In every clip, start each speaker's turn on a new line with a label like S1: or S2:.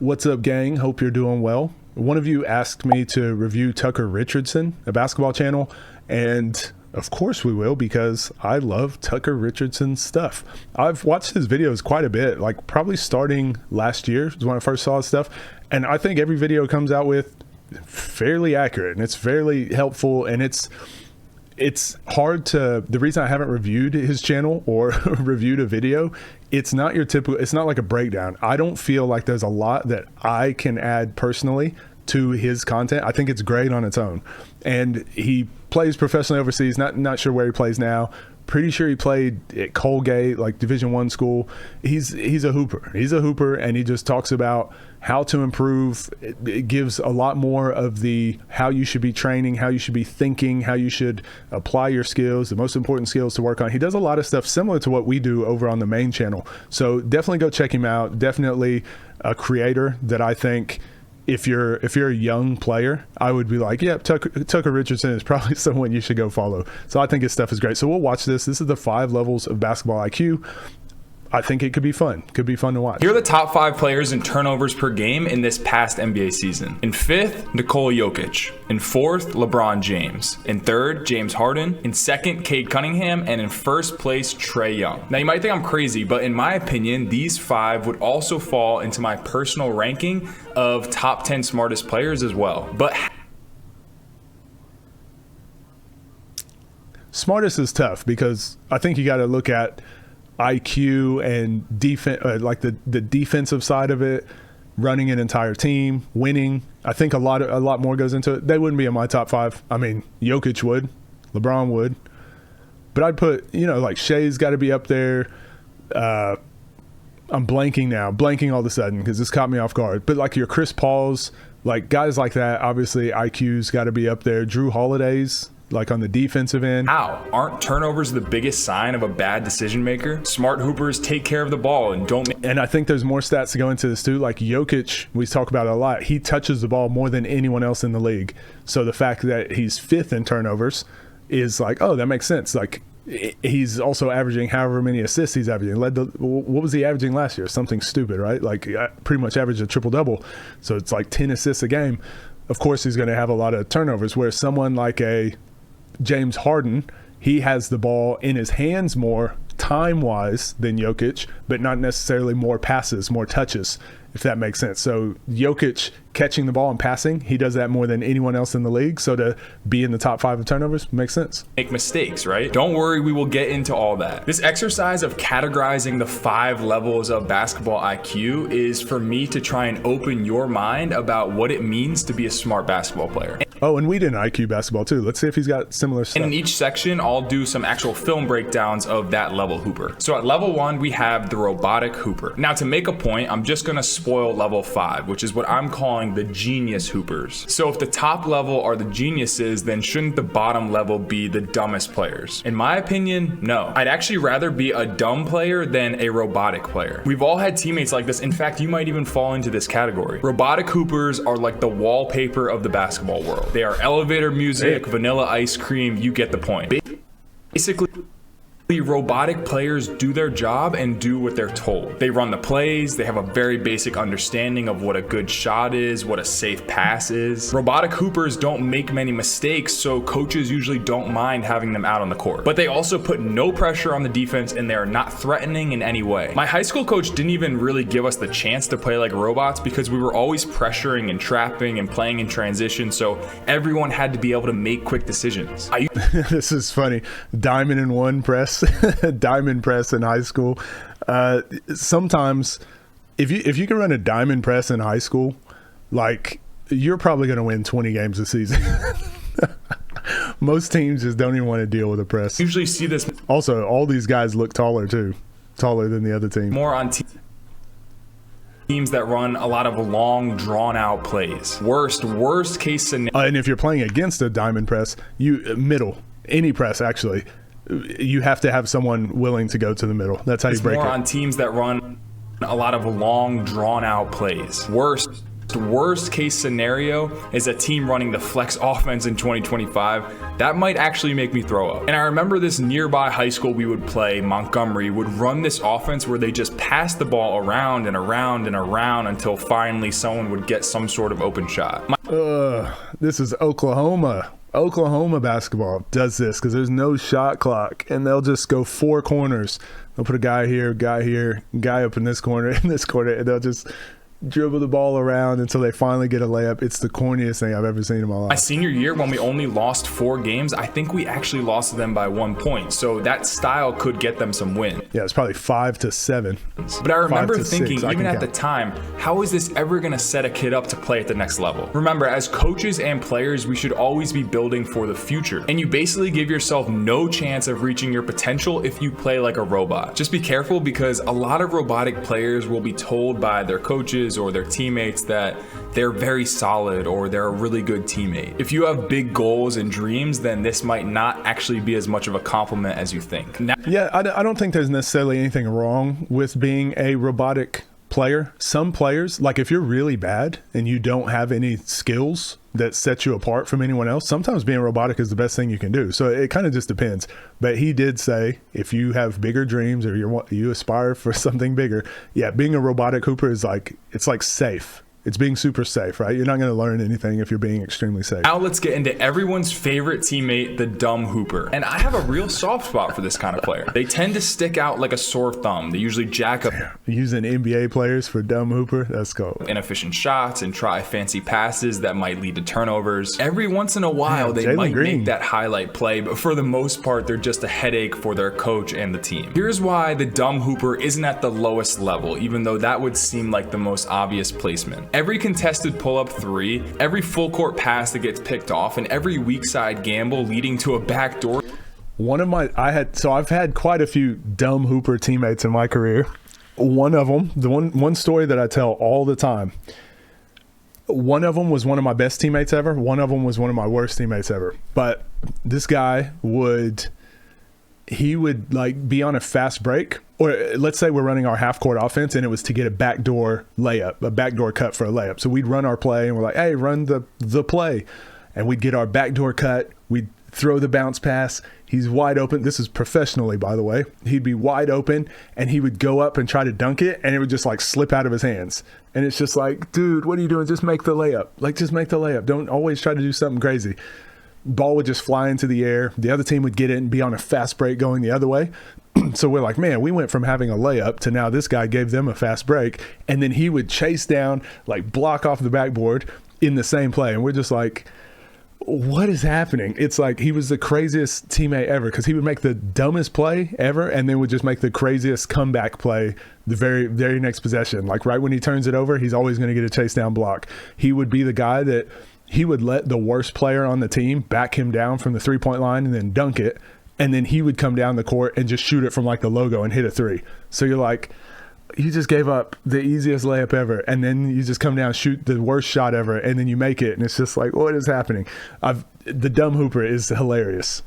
S1: What's up, gang? Hope you're doing well. One of you asked me to review Tucker Richardson, a basketball channel, and of course we will, because I love Tucker Richardson's stuff. I've watched his videos quite a bit, like probably starting last year is when I first saw his stuff, and I think every video comes out with fairly accurate, and it's fairly helpful, and it's hard to, the reason I haven't reviewed his channel or reviewed a video, it's not your typical, it's not like a breakdown. I don't feel like there's a lot that I can add personally to his content. I think it's great on its own. And he plays professionally overseas, not sure where he plays now. Pretty sure he played at Colgate, like Division I school. He's a hooper. He's a hooper, and he just talks about how to improve. It gives a lot more of the how you should be training, how you should be thinking, how you should apply your skills, the most important skills to work on. He does a lot of stuff similar to what we do over on the main channel. So definitely go check him out. Definitely a creator that I think, if you're a young player, I would be like, yeah, Tucker Richardson is probably someone you should go follow. So I think his stuff is great. So we'll watch this. This is the 5 levels of basketball IQ. I think it could be fun. Could be fun to watch.
S2: Here are the top 5 players in turnovers per game in this past NBA season. In 5th, Nikola Jokic. In 4th, LeBron James. In 3rd, James Harden. In 2nd, Cade Cunningham. And in 1st place, Trae Young. Now you might think I'm crazy, but in my opinion, these 5 would also fall into my personal ranking of top 10 smartest players as well. But
S1: smartest is tough, because I think you got to look at IQ and defense, like the defensive side of it, running an entire team, winning. I think a lot more goes into it. They wouldn't be in my top 5. I mean, Jokic would, LeBron would, but I'd put, like Shea's got to be up there. I'm blanking all of a sudden because this caught me off guard. But like your Chris Pauls, like guys like that, obviously IQ's got to be up there. Drew Holiday's, like on the defensive end.
S2: How? Aren't turnovers the biggest sign of a bad decision maker? Smart hoopers take care of the ball and don't.
S1: And I think there's more stats to go into this too. Like Jokic, we talk about it a lot. He touches the ball more than anyone else in the league. So the fact that he's 5th in turnovers is like, oh, that makes sense. Like he's also averaging however many assists he's averaging. What was he averaging last year? Something stupid, right? Like pretty much averaged a triple double. So it's like 10 assists a game. Of course, he's going to have a lot of turnovers. Whereas someone like a James Harden, he has the ball in his hands more time-wise than Jokic, but not necessarily more passes, more touches, if that makes sense. So Jokic catching the ball and passing, he does that more than anyone else in the league. So to be in the top 5 of turnovers makes sense.
S2: Make mistakes, right? Don't worry, we will get into all that. This exercise of categorizing the 5 levels of basketball IQ is for me to try and open your mind about what it means to be a smart basketball player.
S1: Oh, and we did an IQ basketball too. Let's see if he's got similar stuff.
S2: And in each section, I'll do some actual film breakdowns of that level hooper. So at level 1, we have the robotic hooper. Now to make a point, I'm just gonna spoil level 5, which is what I'm calling the genius hoopers. So if the top level are the geniuses, then shouldn't the bottom level be the dumbest players? In my opinion, no. I'd actually rather be a dumb player than a robotic player. We've all had teammates like this. In fact, you might even fall into this category. Robotic hoopers are like the wallpaper of the basketball world. They are elevator music, vanilla ice cream, you get the point. Basically, robotic players do their job and do what they're told. They run the plays, they have a very basic understanding of what a good shot is, what a safe pass is. Robotic hoopers don't make many mistakes, so coaches usually don't mind having them out on the court. But they also put no pressure on the defense, and they are not threatening in any way. My high school coach didn't even really give us the chance to play like robots because we were always pressuring and trapping and playing in transition, so everyone had to be able to make quick decisions.
S1: This is funny. Diamond in one press. Diamond press in high school. Sometimes if you can run a diamond press in high school, like you're probably going to win 20 games a season. Most teams just don't even want to deal with a press.
S2: Usually see this.
S1: Also, all these guys look taller too, taller than the other team.
S2: More on teams that run a lot of long, drawn-out plays. Worst case scenario.
S1: And if you're playing against a diamond press, any press actually, you have to have someone willing to go to the middle. That's how you break it.
S2: More on teams that run a lot of long, drawn-out plays. The worst case scenario is a team running the flex offense in 2025. That might actually make me throw up. And I remember this nearby high school we would play, Montgomery, would run this offense where they just pass the ball around and around and around until finally someone would get some sort of open shot.
S1: This is Oklahoma. Oklahoma basketball does this because there's no shot clock, and they'll just go four corners. They'll put a guy here, guy up in this corner, and they'll just dribble the ball around until they finally get a layup. It's the corniest thing I've ever seen in my life.
S2: My senior year, when we only lost 4 games, I think we actually lost them by 1 point. So that style could get them some win.
S1: Yeah, it's probably 5-7.
S2: But I remember thinking, even at the time, how is this ever going to set a kid up to play at the next level? Remember, as coaches and players, we should always be building for the future. And you basically give yourself no chance of reaching your potential if you play like a robot. Just be careful, because a lot of robotic players will be told by their coaches or their teammates that they're very solid or they're a really good teammate. If you have big goals and dreams, then this might not actually be as much of a compliment as you think.
S1: Yeah, I don't think there's necessarily anything wrong with being a robotic player. Some players, like if you're really bad and you don't have any skills that set you apart from anyone else, sometimes being robotic is the best thing you can do. So it kind of just depends. But he did say, if you have bigger dreams or you aspire for something bigger, yeah, being a robotic hooper is like, it's like safe. It's being super safe, right? You're not going to learn anything if you're being extremely safe.
S2: Now let's get into everyone's favorite teammate, the dumb hooper. And I have a real soft spot for this kind of player. They tend to stick out like a sore thumb. They usually jack up
S1: using NBA players for dumb hooper. That's cool.
S2: Inefficient shots and try fancy passes that might lead to turnovers. Every once in a while, they might make that highlight play, but for the most part, they're just a headache for their coach and the team. Here's why the dumb hooper isn't at the lowest level, even though that would seem like the most obvious placement. Every contested pull-up 3, every full court pass that gets picked off, and every weak side gamble leading to a backdoor.
S1: I've had quite a few dumb hooper teammates in my career. One of them, one story that I tell all the time. One of them was one of my best teammates ever. One of them was one of my worst teammates ever. But this guy would like be on a fast break, or let's say we're running our half court offense and it was to get a backdoor layup, a backdoor cut for a layup. So we'd run our play and we're like, hey, run the play. And we'd get our backdoor cut. We'd throw the bounce pass. He's wide open. This is professionally, by the way. He'd be wide open and he would go up and try to dunk it, and it would just like slip out of his hands. And it's just like, dude, what are you doing? Just make the layup. Like, just make the layup. Don't always try to do something crazy. Ball would just fly into the air. The other team would get it and be on a fast break going the other way. So we're like, man, we went from having a layup to now this guy gave them a fast break. And then he would chase down, like block off the backboard in the same play. And we're just like, what is happening? It's like he was the craziest teammate ever, because he would make the dumbest play ever and then would just make the craziest comeback play the very, very next possession. Like right when he turns it over, he's always going to get a chase down block. He would be the guy that he would let the worst player on the team back him down from the 3-point line and then dunk it. And then he would come down the court and just shoot it from like the logo and hit a 3. So you're like, you just gave up the easiest layup ever. And then you just come down, shoot the worst shot ever. And then you make it. And it's just like, what is happening? The dumb hooper is hilarious.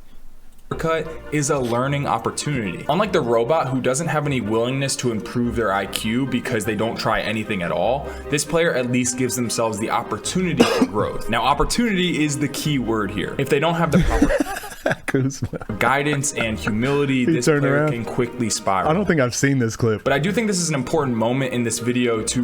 S2: Cut is a learning opportunity. Unlike the robot who doesn't have any willingness to improve their IQ because they don't try anything at all, this player at least gives themselves the opportunity for growth. Now, opportunity is the key word here. If they don't have the proper guidance and humility, this player can quickly spiral.
S1: I don't think I've seen this clip.
S2: But I do think this is an important moment in this video to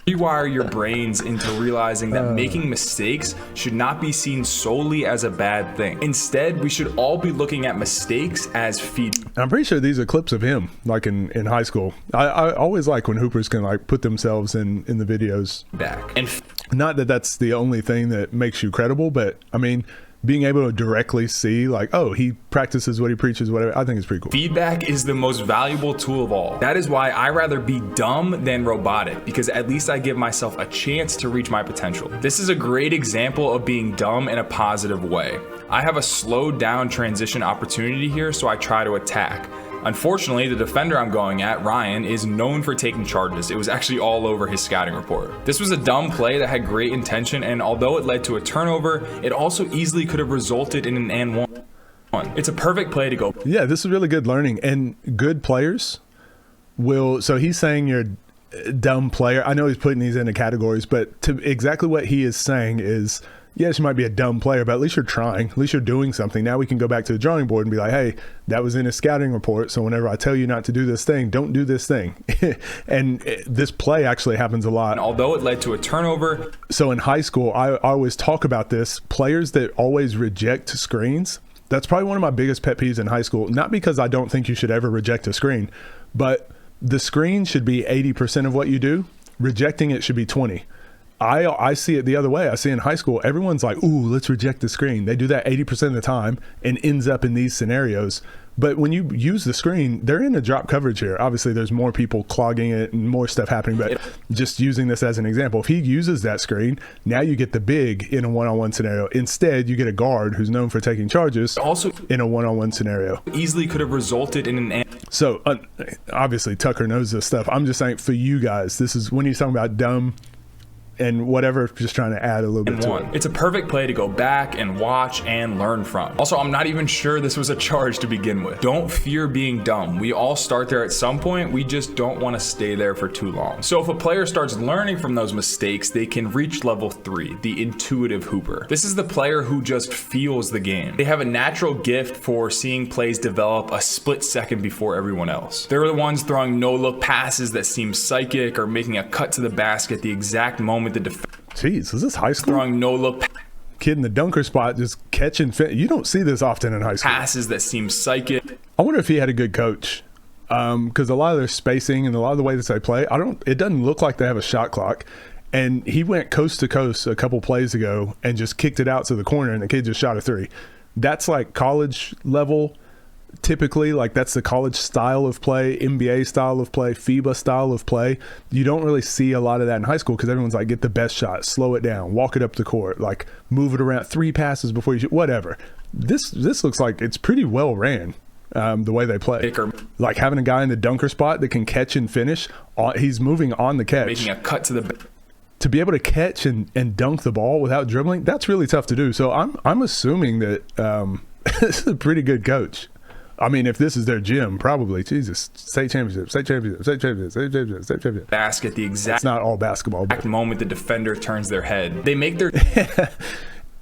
S2: rewire your brains into realizing that making mistakes should not be seen solely as a bad thing. Instead, we should all be looking at mistakes as feedback.
S1: I'm pretty sure these are clips of him, like in high school. I always like when hoopers can like put themselves in the videos.
S2: And
S1: not that that's the only thing that makes you credible, but I mean, being able to directly see like, oh, he practices what he preaches, whatever, I think it's pretty cool.
S2: Feedback is the most valuable tool of all. That is why I rather be dumb than robotic, because at least I give myself a chance to reach my potential. This is a great example of being dumb in a positive way. I have a slowed down transition opportunity here, so I try to attack. Unfortunately, the defender I'm going at, Ryan, is known for taking charges. It was actually all over his scouting report. This was a dumb play that had great intention, and although it led to a turnover, it also easily could have resulted in an and one. It's a perfect play to go.
S1: Yeah, this is really good learning, and good players will. So he's saying dumb player. I know he's putting these into categories, but to exactly what he is saying is, yes, you might be a dumb player, but at least you're trying. At least you're doing something. Now we can go back to the drawing board and be like, hey, that was in a scouting report. So whenever I tell you not to do this thing, don't do this thing. And this play actually happens a lot.
S2: And although it led to a turnover.
S1: So in high school, I always talk about this. Players that always reject screens, that's probably one of my biggest pet peeves in high school. Not because I don't think you should ever reject a screen, but the screen should be 80% of what you do. Rejecting it should be 20. I see it the other way. I see in high school, everyone's like, ooh, let's reject the screen. They do that 80% of the time and ends up in these scenarios. But when you use the screen, they're in a drop coverage here. Obviously, there's more people clogging it and more stuff happening. But just using this as an example, if he uses that screen, now you get the big in a one-on-one scenario. Instead, you get a guard who's known for taking charges also in a one-on-one scenario.
S2: Easily could have resulted in an...
S1: So, obviously, Tucker knows this stuff. I'm just saying for you guys, this is when he's talking about dumb and whatever, just trying to add a little bit to it.
S2: It's a perfect play to go back and watch and learn from. Also, I'm not even sure this was a charge to begin with. Don't fear being dumb. We all start there at some point. We just don't want to stay there for too long. So if a player starts learning from those mistakes, they can reach level 3, the intuitive hooper. This is the player who just feels the game. They have a natural gift for seeing plays develop a split second before everyone else. They're the ones throwing no-look passes that seem psychic or making a cut to the basket the exact moment the
S1: Jeez, is this high school?
S2: Throwing no-look
S1: kid in the dunker spot just catching you don't see this often in high school.
S2: Passes that seem psychic.
S1: I wonder if he had a good coach, because a lot of their spacing and a lot of the way that they play, it doesn't look like they have a shot clock. And he went coast to coast a couple plays ago and just kicked it out to the corner, and the kid just shot a 3. That's like college level. Typically, like that's the college style of play, NBA style of play, FIBA style of play. You don't really see a lot of that in high school because everyone's like, get the best shot, slow it down, walk it up the court, like move it around, 3 passes before you shoot, whatever. This looks like it's pretty well ran, the way they play. Like having a guy in the dunker spot that can catch and finish. He's moving on the catch.
S2: Making a cut to the...
S1: To be able to catch and dunk the ball without dribbling, that's really tough to do. So I'm assuming that this is a pretty good coach. I mean, if this is their gym, probably. Jesus, state championship, state championship, state championship, state championship, state championship.
S2: Basket, the exact...
S1: It's not all basketball.
S2: But moment the defender turns their head. They make their...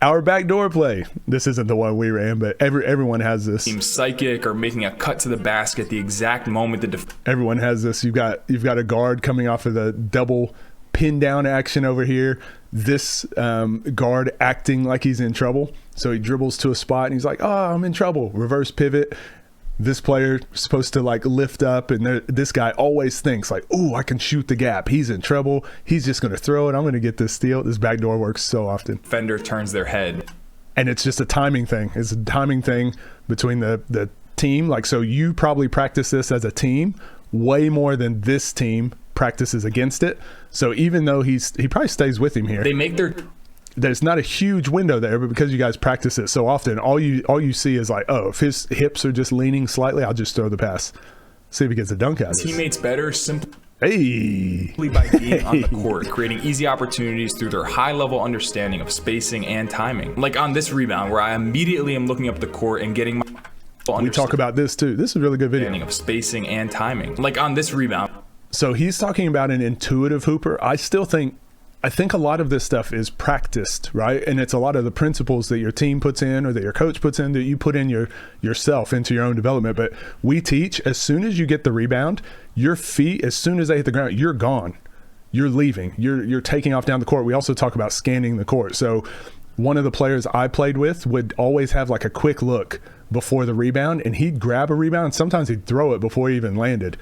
S1: Our backdoor play. This isn't the one we ran, but everyone has this.
S2: Seems psychic or making a cut to the basket the exact moment the
S1: everyone has this. You've got a guard coming off of the double pin down action over here. This guard acting like he's in trouble. So he dribbles to a spot and he's like, oh, I'm in trouble. Reverse pivot. This player is supposed to like lift up, and this guy always thinks like, oh, I can shoot the gap. He's in trouble. He's just going to throw it. I'm going to get this steal. This backdoor works so often.
S2: Defender turns their head.
S1: And it's just a timing thing. It's a timing thing between the team. Like, so you probably practice this as a team way more than this team practices against it. So even though he probably stays with him here.
S2: They make
S1: there's not a huge window there, but because you guys practice it so often, all you see is like, oh, if his hips are just leaning slightly, I'll just throw the pass. See if he gets a dunk out of it.
S2: Teammates better simply
S1: by
S2: being on the court, creating easy opportunities through their high-level understanding of spacing and timing. Like on this rebound, where I immediately am looking up the court and getting my...
S1: We talk about this too. This is a really good video.
S2: Of spacing and timing. Like on this rebound.
S1: So he's talking about an intuitive hooper. I think a lot of this stuff is practiced, right? And it's a lot of the principles that your team puts in or that your coach puts in that you put in yourself into your own development. But we teach, as soon as you get the rebound, your feet, as soon as they hit the ground, you're gone. You're leaving. You're taking off down the court. We also talk about scanning the court. So one of the players I played with would always have like a quick look before the rebound, and he'd grab a rebound. Sometimes he'd throw it before he even landed.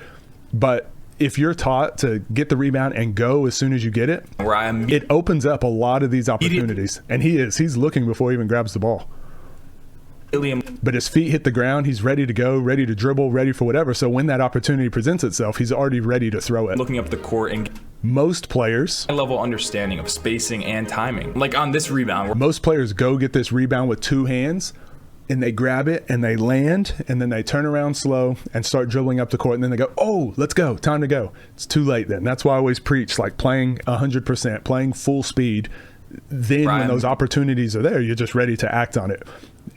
S1: But if you're taught to get the rebound and go as soon as you get it, it opens up a lot of these opportunities. And he's looking before he even grabs the ball. But his feet hit the ground, he's ready to go, ready to dribble, ready for whatever. So when that opportunity presents itself, he's already ready to throw it.
S2: Looking up the court and
S1: most players,
S2: high-level understanding of spacing and timing. Like on this rebound,
S1: most players go get this rebound with 2 hands, and they grab it and they land, and then they turn around slow and start dribbling up the court, and then they go, oh, let's go, time to go. It's too late then. That's why I always preach like playing 100%, playing full speed. Then when those opportunities are there, you're just ready to act on it.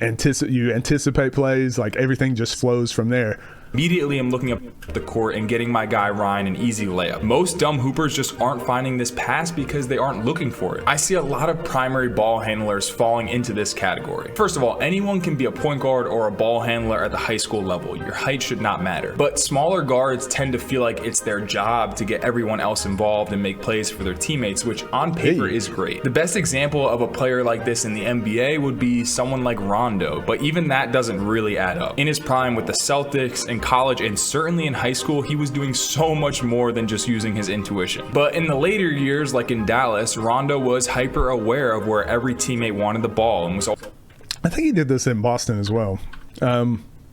S1: You anticipate plays, like everything just flows from there.
S2: Immediately, I'm looking up the court and getting my guy Ryan an easy layup. Most dumb hoopers just aren't finding this pass because they aren't looking for it. I see a lot of primary ball handlers falling into this category. First of all, anyone can be a point guard or a ball handler at the high school level. Your height should not matter. But smaller guards tend to feel like it's their job to get everyone else involved and make plays for their teammates, which on paper is great. The best example of a player like this in the NBA would be someone like Rondo, but even that doesn't really add up. In his prime with the Celtics, in college, and certainly in high school, he was doing so much more than just using his intuition. But in the later years, like in Dallas, Rondo was hyper aware of where every teammate wanted the ball and was.
S1: I think he did this in Boston as well.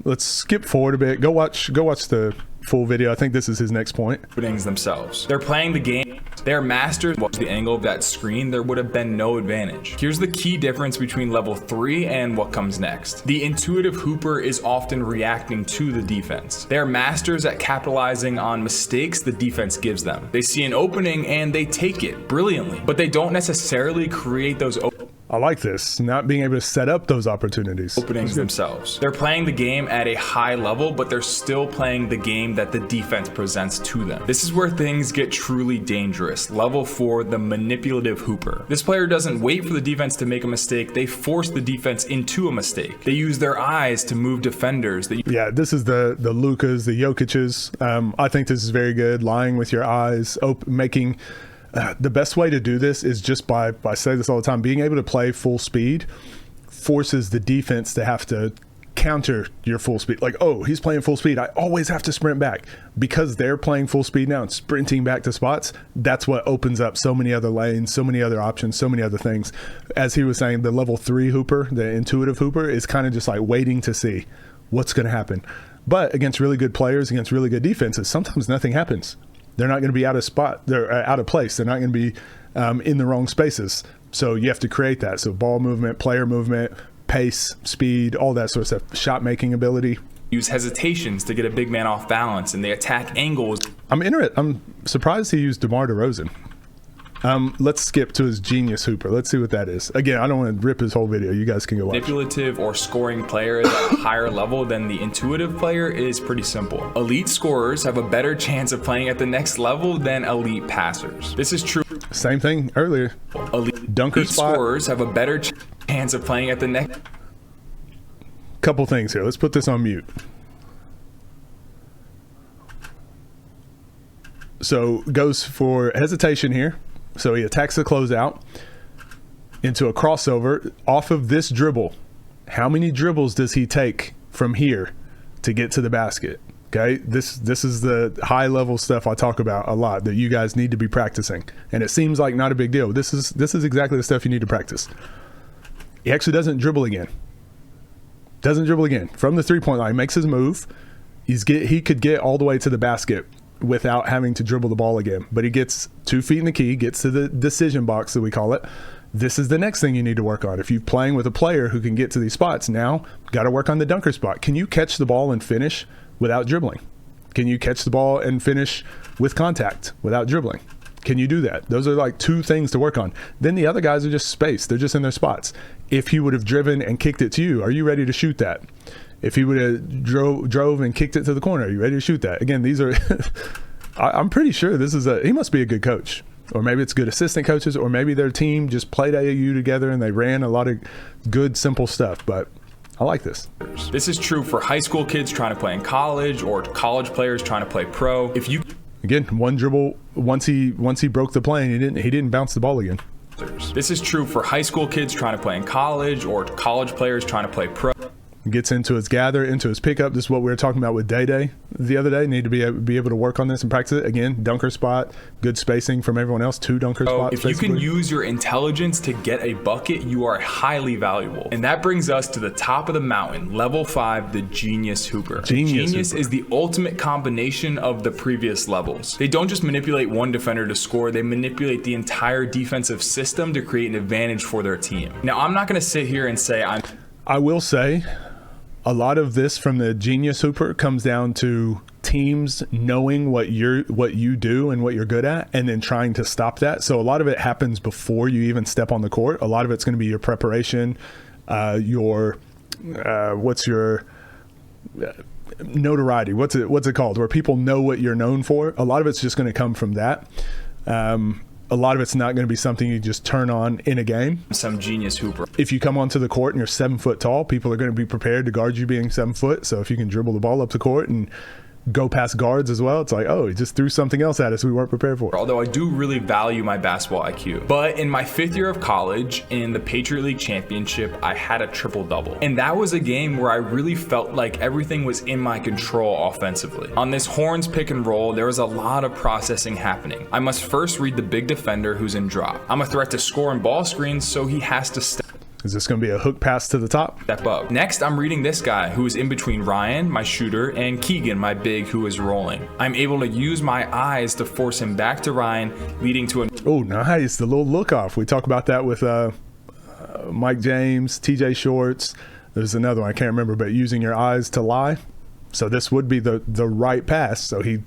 S1: Let's skip forward a bit. Go watch the full video. I think this is his next point.
S2: Openings themselves. They're playing the game. They're masters. Watch the angle of that screen. There would have been no advantage. Here's the key difference between level 3 and what comes next. The intuitive hooper is often reacting to the defense. They're masters at capitalizing on mistakes the defense gives them. They see an opening and they take it brilliantly, but they don't necessarily create those
S1: I like this, not being able to set up those opportunities.
S2: Openings themselves. They're playing the game at a high level, but they're still playing the game that the defense presents to them. This is where things get truly dangerous. Level 4, the manipulative hooper. This player doesn't wait for the defense to make a mistake. They force the defense into a mistake. They use their eyes to move defenders.
S1: Yeah, this is the Lukas, the Jokic's. I think this is very good. Lying with your eyes, making... the best way to do this is just by I say this all the time, being able to play full speed forces the defense to have to counter your full speed. Like, oh, he's playing full speed, I always have to sprint back. Because they're playing full speed now and sprinting back to spots, that's what opens up so many other lanes, so many other options, so many other things. As he was saying, the level 3 hooper, the intuitive hooper, is kind of just like waiting to see what's going to happen. But against really good players, against really good defenses, sometimes nothing happens. They're not going to be out of spot. They're out of place. They're not going to be in the wrong spaces. So you have to create that. So ball movement, player movement, pace, speed, all that sort of stuff. Shot making ability.
S2: Use hesitations to get a big man off balance, and they attack angles.
S1: I'm surprised he used DeMar DeRozan. Let's skip to his genius hooper. Let's see what that is. Again, I don't want to rip his whole video. You guys can go watch.
S2: Manipulative or scoring player is at a higher level than the intuitive player is pretty simple. Elite scorers have a better chance of playing at the next level than elite passers. This is true.
S1: Same thing earlier.
S2: Elite
S1: dunker spot.
S2: Scorers have a better chance of playing at the next.
S1: Couple things here. Let's put this on mute. So goes for hesitation here. So he attacks the closeout into a crossover off of this dribble. How many dribbles does he take from here to get to the basket? Okay, this is the high level stuff I talk about a lot that you guys need to be practicing. And it seems like not a big deal. This is exactly the stuff you need to practice. He actually doesn't dribble again. Doesn't dribble again. From the 3-point line, makes his move. He could get all the way to the basket without having to dribble the ball again. But he gets 2 feet in the key, gets to the decision box that we call it. This is the next thing you need to work on. If you're playing with a player who can get to these spots, now got to work on the dunker spot. Can you catch the ball and finish without dribbling? Can you catch the ball and finish with contact without dribbling? Can you do that? Those are like 2 things to work on. Then the other guys are just spaced. They're just in their spots. If he would have driven and kicked it to you, are you ready to shoot that? If he would have drove and kicked it to the corner, are you ready to shoot that? Again, these are I'm pretty sure he must be a good coach. Or maybe it's good assistant coaches, or maybe their team just played AAU together and they ran a lot of good, simple stuff. But I like this.
S2: This is true for high school kids trying to play in college or college players trying to play pro.
S1: Again, one dribble, once he broke the plane, he didn't bounce the ball again.
S2: This is true for high school kids trying to play in college or college players trying to play pro.
S1: Gets into his gather, into his pickup. This is what we were talking about with Day the other day. Need to be able to work on this and practice it. Again, dunker spot, good spacing from everyone else, 2 dunker spots.
S2: If you can use your intelligence to get a bucket, you are highly valuable. And that brings us to the top of the mountain, level 5, the genius hooper. Genius is the ultimate combination of the previous levels. They don't just manipulate one defender to score, they manipulate the entire defensive system to create an advantage for their team. Now, I'm not going to sit here and say
S1: I will say a lot of this from the genius hooper comes down to teams knowing what you do and what you're good at, and then trying to stop that. So a lot of it happens before you even step on the court. A lot of it's going to be your preparation, notoriety. What's it called? Where people know what you're known for. A lot of it's just going to come from that. A lot of it's not going to be something you just turn on in a game.
S2: Some genius hooper.
S1: If you come onto the court and you're 7 foot tall, people are going to be prepared to guard you being 7 foot. So if you can dribble the ball up the court and go past guards as well, it's like, oh, he just threw something else at us we weren't prepared for.
S2: Although I do really value my basketball IQ. But in my 5th year of college, in the Patriot League Championship, I had a triple-double. And that was a game where I really felt like everything was in my control offensively. On this Horns pick and roll, there was a lot of processing happening. I must first read the big defender who's in drop. I'm a threat to score and ball screens, so he has to step.
S1: Is this going to be a hook pass to the top?
S2: Step up. Next, I'm reading this guy who is in between Ryan, my shooter, and Keegan, my big, who is rolling. I'm able to use my eyes to force him back to Ryan, leading to a...
S1: Oh, nice. The little look off. We talk about that with Mike James, TJ Shorts. There's another one I can't remember, but using your eyes to lie. So this would be the right pass. So he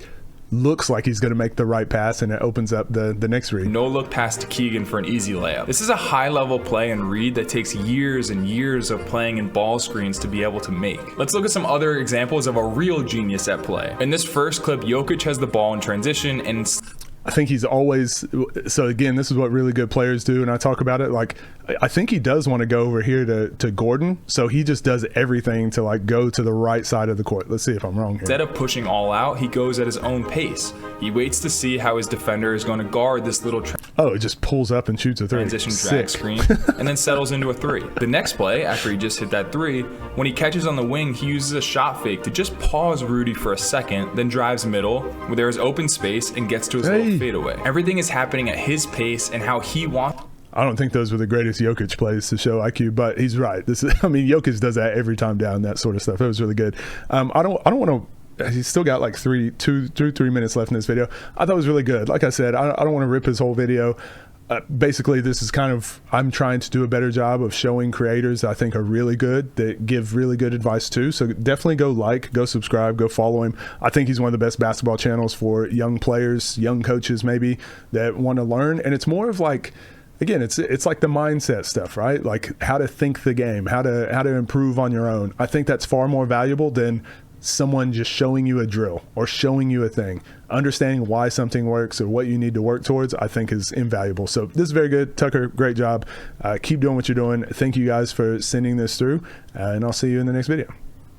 S1: looks like he's going to make the right pass, and it opens up the next read.
S2: No look pass to Keegan for an easy layup. This is a high level play and read that takes years and years of playing in ball screens to be able to make. Let's look at some other examples of a real genius at play. In this first clip, Jokic has the ball in transition and
S1: I think he's always, so again, this is what really good players do, and I talk about it, like, I think he does want to go over here to Gordon, so he just does everything to like go to the right side of the court. Let's see if I'm wrong here.
S2: Instead of pushing all out, he goes at his own pace. He waits to see how his defender is going to guard this little
S1: it just pulls up and shoots a 3.
S2: Transition drag screen, and then settles into a 3. The next play, after he just hit that 3, when he catches on the wing, he uses a shot fake to just pause Rudy for a second, then drives middle, where there is open space, and gets to his little fadeaway. Everything is happening at his pace and how he wants.
S1: I don't think those were the greatest Jokic plays to show IQ, but he's right. Jokic does that every time down, that sort of stuff. It was really good. I don't want to. He's still got like 3 minutes left in this video. I thought it was really good. Like I said, I don't want to rip his whole video. Basically, this is kind of, I'm trying to do a better job of showing creators I think are really good, that give really good advice too. So definitely go subscribe, go follow him. I think he's one of the best basketball channels for young players, young coaches maybe, that want to learn. And it's more of like, again, it's like the mindset stuff, right? Like how to think the game, how to improve on your own. I think that's far more valuable than someone just showing you a drill or showing you a thing. Understanding why something works or what you need to work towards, I think is invaluable. So this is very good. Tucker, great job. Keep doing what you're doing. Thank you guys for sending this through, and I'll see you in the next video.